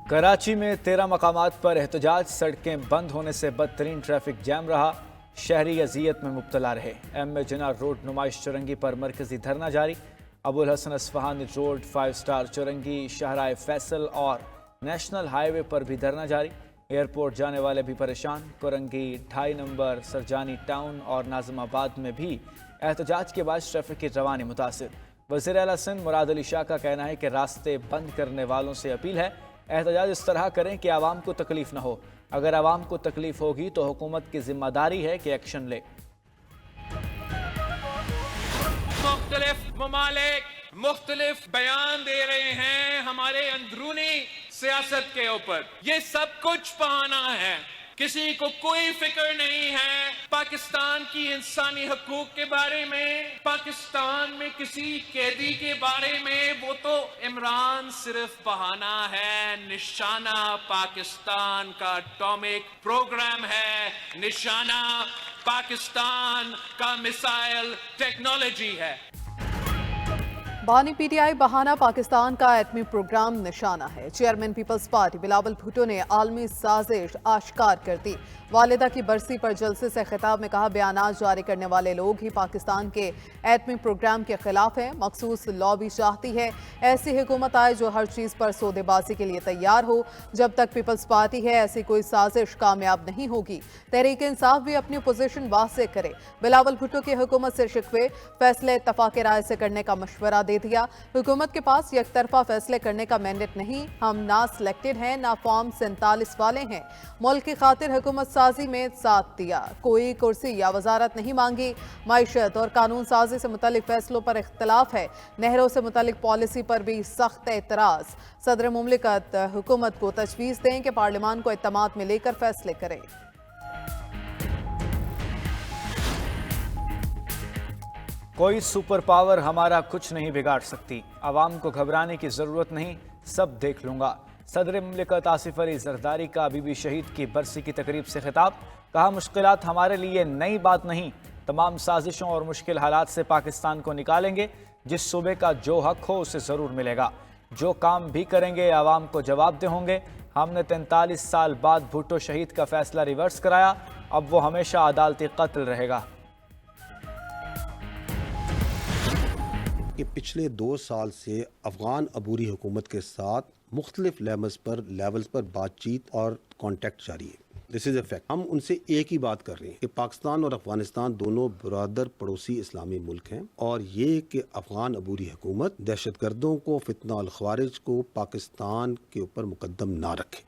कराची में 13 मकामात पर एहतजाज, सड़कें बंद होने से बदतरीन ट्रैफिक जैम रहा। शहरी अजियत में मुब्तला रहे। एम ए जिना रोड नुमाइश चौरंगी पर मरकजी धरना जारी। अबुल हसन अस्फहानी रोड, 5 स्टार चौरंगी, शाहराह फैसल और नेशनल हाईवे पर भी धरना जारी। एयरपोर्ट जाने वाले भी परेशान। कोरंगी 2.5 नंबर, सरजानी टाउन और नाज़िमाबाद में भी एहतजाज के बाद ट्रैफिक की रवानी मुतासिर। वज़ीर आला सिंध मुराद अली शाह का कहना है कि रास्ते बंद करने वालों से अपील है एहतजाज इस तरह करें कि आवाम को तकलीफ न हो। अगर आवाम को तकलीफ होगी तो हुकूमत की जिम्मेदारी है कि एक्शन ले। मुख्तलिफ ममालिक मुख्तलिफ बयान दे रहे हैं हमारे अंदरूनी सियासत के ऊपर। ये सब कुछ बहाना है, किसी को कोई फिक्र नहीं है पाकिस्तान की इंसानी हकूक के बारे में, पाकिस्तान में किसी कैदी के बारे में। वो तो इमरान सिर्फ बहाना है। निशाना पाकिस्तान का एटॉमिक प्रोग्राम है, निशाना पाकिस्तान का मिसाइल टेक्नोलॉजी है। बानी पीटीआई बहाना पाकिस्तान का एटमी प्रोग्राम निशाना है। Chairman People's Party Bilawal Bhutto ने आलमी साजिश आश्कार कर दी। वालिदा की बरसी पर जलसे से खिताब में कहा, बयानात जारी करने वाले लोग ही पाकिस्तान के एटमी प्रोग्राम के खिलाफ हैं। मखसूस लॉबी चाहती है ऐसी हुकूमत आए जो हर चीज़ पर सौदेबाजी के लिए तैयार हो। जब तक पीपल्स पार्टी है ऐसी कोई साजिश कामयाब नहीं होगी। तहरीक इंसाफ भी अपनी पोजीशन वाज़ेह करे। बिलावल भुट्टो की हुकूमत से शिकवे, फैसले इत्तफाक राय से करने का मशवरा दे दिया। हुकूमत के पास एक तरफा फैसले करने का मैंडेट नहीं। हम ना सिलेक्टेड हैं ना फॉर्म 47 वाले हैं। मुल्क की खातिर हुकूमत साजी में साथ दिया, कोई कुर्सी या वजारत नहीं मांगी। मईशत और कानून साजी से मुतल्लिक फैसलों पर इख्तलाफ है। नहरों से मुतल्लिक पॉलिसी पर भी सख्त एतराज। सदर मुमलिकत हुकूमत को तजवीज़ दें कि पार्लियामान को इत्तमाद में लेकर फैसले करें। कोई सुपर पावर हमारा कुछ नहीं बिगाड़ सकती। आवाम को घबराने की ज़रूरत नहीं, सब देख लूँगा। सदर मुमलिकत आसिफ अली जरदारी का बीबी शहीद की बरसी की तकरीब से खिताब। कहा, मुश्किलात हमारे लिए नई बात नहीं, तमाम साजिशों और मुश्किल हालात से पाकिस्तान को निकालेंगे। जिस सूबे का जो हक हो उसे ज़रूर मिलेगा। जो काम भी करेंगे आवाम को जवाबदेह होंगे। हमने 43 साल बाद भुट्टो शहीद का फैसला रिवर्स कराया, अब वो हमेशा अदालती कत्ल रहेगा। कि पिछले 2 साल से अफगान अबूरी हुकूमत के साथ मुख्तलिफ लेवल्स पर बातचीत और कॉन्टेक्ट जारी है। This is a fact. हम उनसे एक ही बात कर रहे हैं कि पाकिस्तान और अफगानिस्तान दोनों बरादर पड़ोसी इस्लामी मुल्क हैं, और ये कि अफगान अबूरी हुकूमत दहशतगर्दों को, फितना और ख़वारिज को पाकिस्तान के ऊपर मुकद्दम ना रखे।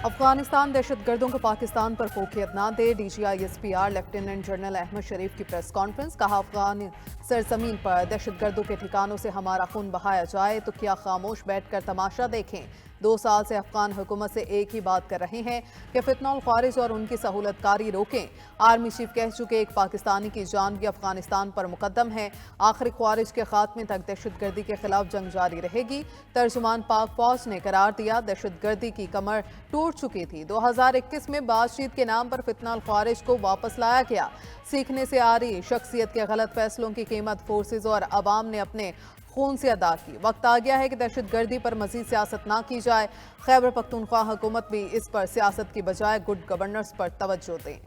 अफगानिस्तान दहशतगर्दों को पाकिस्तान पर फोकियत ना दे। DGISPR लेफ्टिनेंट जनरल अहमद शरीफ की प्रेस कॉन्फ्रेंस। कहा, अफगान सरजमीन पर दहशतगर्दों के ठिकानों से हमारा खून बहाया जाए तो क्या खामोश बैठकर तमाशा देखें। 2 साल से अफगान हुकूमत से एक ही बात कर रहे हैं कि फितना और ख्वारिज और उनकी सहूलतकारी रोकें। आर्मी चीफ कह चुके एक पाकिस्तानी की जान भी अफगानिस्तान पर मुकद्दम है। आखिरी ख्वारिज के खात्मे तक दहशतगर्दी के खिलाफ जंग जारी रहेगी। तर्जुमान पाक फौज ने करार दिया, दहशतगर्दी की कमर टूट चुकी थी। 2021 में बातचीत के नाम पर फितना और ख्वारिज को वापस लाया गया। सीखने से आ रही शख्सियत के गलत फैसलों की कीमत फोर्सेज और अवाम ने अपने खून से अदा की। वक्त आ गया है कि दहशतगर्दी पर मजीद सियासत ना की जाए। खैबर पख्तूनख्वा हुकूमत भी इस पर सियासत की बजाय गुड गवर्नेंस पर तवज्जो दें।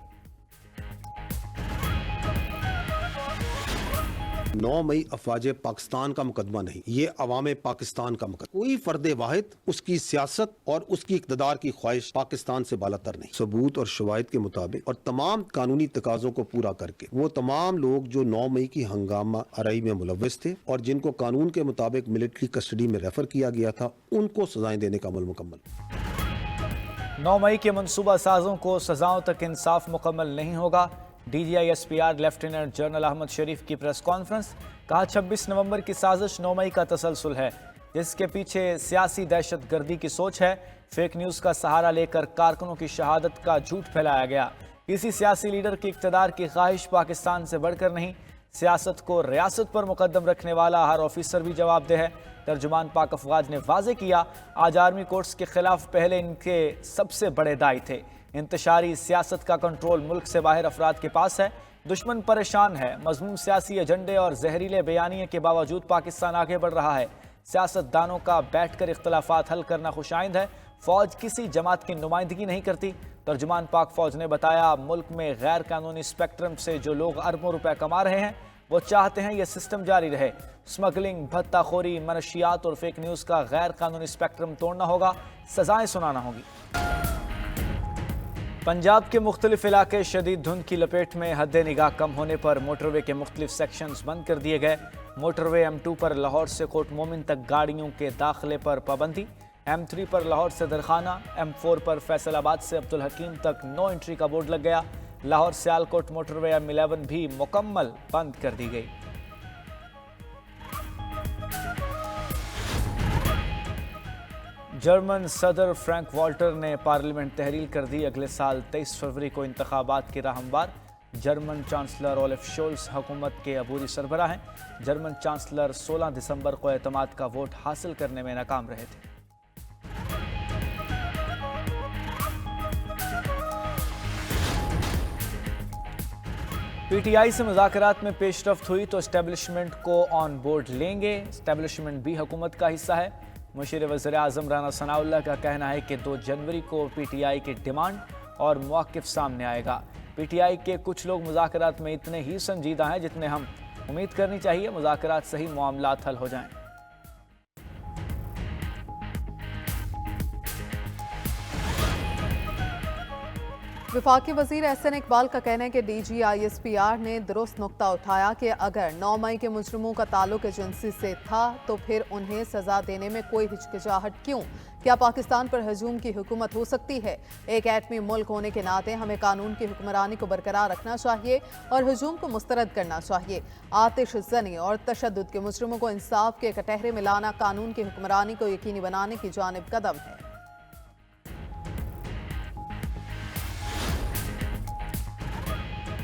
9 मई अफवाज पाकिस्तान का मुकदमा नहीं, ये अवाम पाकिस्तान का मुकदमा। कोई फर्द वाहिद, उसकी सियासत और उसकी इक़्तिदार की ख्वाहिश पाकिस्तान से बालातर नहीं। सबूत और शवाहिद के मुताबिक और तमाम कानूनी तकाज़ों को पूरा करके वो तमाम लोग जो 9 मई की हंगामा आराई में मुलव्वस थे और जिनको कानून के मुताबिक मिलिट्री कस्टडी में रेफर किया गया था, उनको सजाएं देने का अमल मुकम्मल। 9 मई के मनसूबा साजों को सजाओं तक इंसाफ मुकम्मल नहीं होगा। DGISPR लेफ्टिनेंट जनरल अहमद शरीफ की प्रेस कॉन्फ्रेंस। कहा, 26 नवंबर की साजिश 9 मई का तसलसल है, जिसके पीछे सियासी दहशतगर्दी की सोच है। फेक न्यूज़ का सहारा लेकर कारकुनों की शहादत का झूठ फैलाया गया। किसी सियासी लीडर की इक़्तिदार की ख्वाहिश पाकिस्तान से बढ़कर नहीं। सियासत को रियासत पर मुकद्दम रखने वाला हर ऑफिसर भी जवाबदेह है। तर्जुमान पाक अफगाज ने वाज़ेह किया, आज आर्मी कोर्ट्स के खिलाफ पहले इनके सबसे बड़े दाई थे। इंतशारी सियासत का कंट्रोल मुल्क से बाहर अफराद के पास है। दुश्मन परेशान है। मज़मूम सियासी एजेंडे और जहरीले बयानिए के बावजूद पाकिस्तान आगे बढ़ रहा है। سیاستدانوں کا بیٹھ کر اختلافات حل کرنا خوش آئند ہے۔ فوج کسی جماعت کی نمائندگی نہیں کرتی۔ ترجمان پاک فوج نے بتایا ملک میں غیر قانونی اسپیکٹرم سے جو لوگ اربوں روپے کما رہے ہیں وہ چاہتے ہیں یہ سسٹم جاری رہے۔ سمگلنگ، بھتہ خوری، منشیات اور فیک نیوز کا غیر قانونی اسپیکٹرم توڑنا ہوگا، سزائیں سنانا ہوگی۔ پنجاب کے مختلف علاقے شدید دھند کی لپیٹ میں، حد نگاہ کم ہونے پر موٹر وے کے مختلف سیکشنز بند کر دیے گئے۔ موٹر وے M2 پر لاہور سے کوٹ مومن تک گاڑیوں کے داخلے پر پابندی، M3 پر لاہور سے درخانہ، M4 پر فیصل آباد سے عبدالحکیم تک نو انٹری کا بورڈ لگ گیا۔ لاہور سیالکوٹ موٹر وے M11 بھی مکمل بند کر دی گئی۔ جرمن صدر فرینک والٹر نے پارلیمنٹ تحلیل کر دی، اگلے سال 23 فروری کو انتخابات کی راہ ہموار۔ جرمن چانسلر اولف شولز حکومت کے عبوری سربراہ ہیں۔ جرمن چانسلر 16 دسمبر کو اعتماد کا ووٹ حاصل کرنے میں ناکام رہے تھے۔ پی ٹی آئی سے مذاکرات میں پیش رفت ہوئی تو اسٹیبلشمنٹ کو آن بورڈ لیں گے۔ اسٹیبلشمنٹ بھی حکومت کا حصہ ہے۔ مشیر وزیر اعظم رانا ثناء اللہ کا کہنا ہے کہ 2 جنوری کو پی ٹی آئی کی ڈیمانڈ اور موقف سامنے آئے گا۔ پی ٹی آئی کے کچھ لوگ مذاکرات میں اتنے ہی سنجیدہ ہیں جتنے ہم امید کرنی چاہیے، مذاکرات صحیح معاملات حل ہو جائیں۔ وفاقی وزیر احسن اقبال کا کہنا ہے کہ ڈی جی ISPR نے درست نقطہ اٹھایا کہ اگر 9 مئی کے مجرموں کا تعلق ایجنسی سے تھا تو پھر انہیں سزا دینے میں کوئی ہچکچاہٹ کیوں؟ کیا پاکستان پر ہجوم کی حکومت ہو سکتی ہے؟ ایک ایٹمی ملک ہونے کے ناطے ہمیں قانون کی حکمرانی کو برقرار رکھنا چاہیے اور ہجوم کو مسترد کرنا چاہیے۔ آتش زنی اور تشدد کے مجرموں کو انصاف کے کٹہرے میں لانا قانون کی حکمرانی کو یقینی بنانے کی جانب قدم ہے۔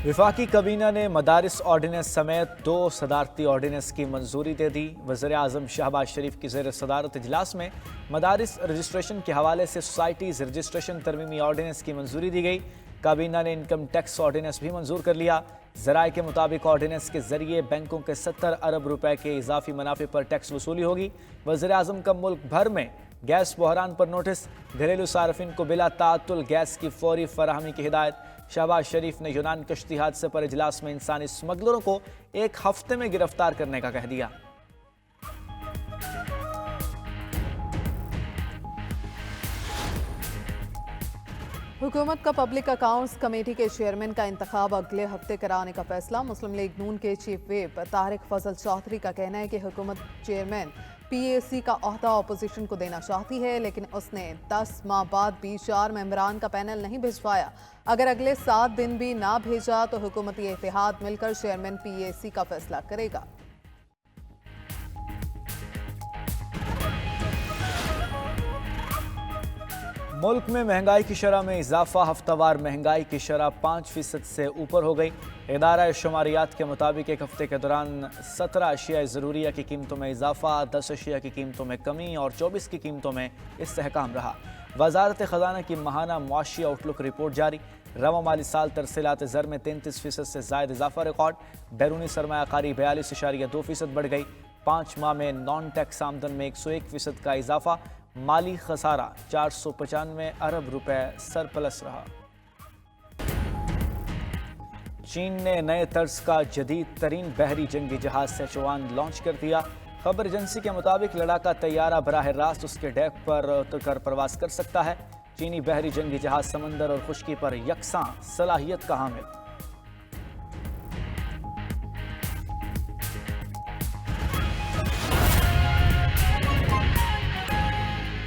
وفاقی کابینہ نے مدارس آرڈیننس سمیت 2 صدارتی آرڈیننس کی منظوری دے دی۔ وزیر اعظم شہباز شریف کی زیر صدارت اجلاس میں مدارس رجسٹریشن کے حوالے سے سوسائٹیز رجسٹریشن ترمیمی آرڈیننس کی منظوری دی گئی۔ کابینہ نے انکم ٹیکس آرڈیننس بھی منظور کر لیا۔ ذرائع کے مطابق آرڈیننس کے ذریعے بینکوں کے 70 ارب روپے کے اضافی منافع پر ٹیکس وصولی ہوگی۔ وزیر اعظم کا ملک بھر میں گیس بحران پر نوٹس، گھریلو صارفین کو بلا تعطل گیس کی فوری فراہمی کی ہدایت۔ شہباز شریف نے یونان کشتی حادثے پر اجلاس میں انسانی اسمگلروں کو 1 ہفتے میں گرفتار کرنے کا کہہ دیا۔ حکومت کا پبلک اکاؤنٹس کمیٹی کے چیئرمین کا انتخاب اگلے ہفتے کرانے کا فیصلہ۔ مسلم لیگ نون کے چیف ویپ طارق فضل چودھری کا کہنا ہے کہ حکومت چیئرمین PAC کا عہدہ اپوزیشن کو دینا چاہتی ہے، لیکن اس نے 10 ماہ بعد بھی 4 ممبران کا پینل نہیں بھجوایا۔ اگر اگلے 7 دن بھی نہ بھیجا تو حکومتی اتحاد مل کر چیئرمین PAC کا فیصلہ کرے گا۔ ملک میں مہنگائی کی شرح میں اضافہ، ہفتہ وار مہنگائی کی شرح 5% سے اوپر ہو گئی۔ ادارہ شماریات کے مطابق ایک ہفتے کے دوران 17 اشیاء ضروریہ کی قیمتوں میں اضافہ، 10 اشیاء کی قیمتوں میں کمی اور 24 کی قیمتوں میں استحکام رہا۔ وزارت خزانہ کی ماہانہ معاشی آؤٹ لک رپورٹ جاری۔ رواں مالی سال ترسیلات زر میں 33% سے زائد اضافہ ریکارڈ۔ بیرونی سرمایہ کاری 42.2% بڑھ گئی۔ 5 ماہ میں نان ٹیکس آمدن میں 101% کا اضافہ۔ مالی خسارہ 495 ارب روپے سرپلس رہا۔ چین نے نئے طرز کا جدید ترین بحری جنگی جہاز سیچوان لانچ کر دیا۔ خبر ایجنسی کے مطابق لڑاکا طیارہ براہ راست اس کے ڈیک پر اتر کر پرواز کر سکتا ہے۔ چینی بحری جنگی جہاز سمندر اور خشکی پر یکساں صلاحیت کا حامل۔